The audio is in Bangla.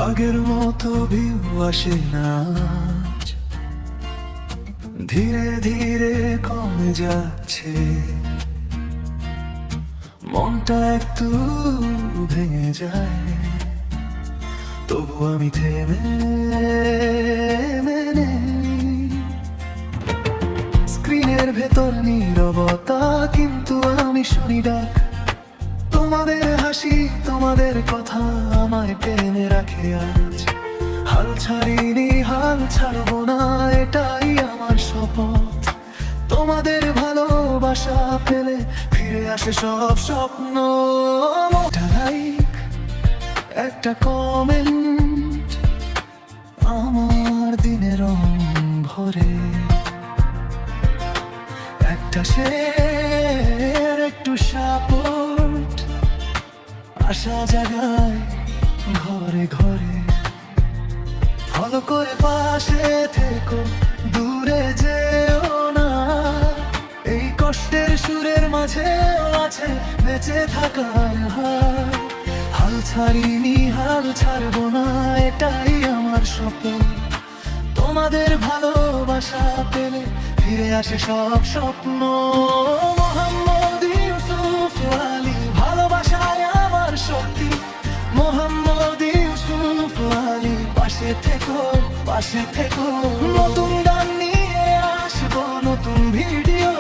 আগের মতো ভিউ আসে না, ধীরে ধীরে কমে যাচ্ছে। মনটা একটু ভেঙে যায়, তবু আমি থেমে স্ক্রিনের ভেতর নীরবতা, কিন্তু আমি শুনি ডাক। তোমাদের হাসি, তোমাদের কথা আমায় টেনে রাখে আজ। হাল ছাড়িনি, হাল ছাড়বো না, এটাই আমার শপথ। তোমাদের ভালোবাসা পেলে ফিরে আসে সব স্বপ্ন। একটা লাইক, একটা কমেন্ট আমার দিনের রং ভরে। একটা শেয়ার, একটু সাপোর্ট, আশা জাগায় ঘরে ঘরে। ফলো করে পাশে থেকো, দূরে যেও না। এই কষ্টের সুরের মাঝে আছে বেঁচে থাকার হার। হাল ছাড়িনি, হাল ছাড়বো না, এটাই আমার স্বপ্ন। তোমাদের ভালোবাসা পেলে ফিরে আসে সব স্বপ্ন। মোহাম্মদ ইউসুফ আলী, ভালোবাসায় আমার শক্তি। মোহাম্মদ ইউসুফ আলী, পাশে থেকো, পাশে থেকো। নতুন গান নিয়ে আসবো, নতুন ভিডিও।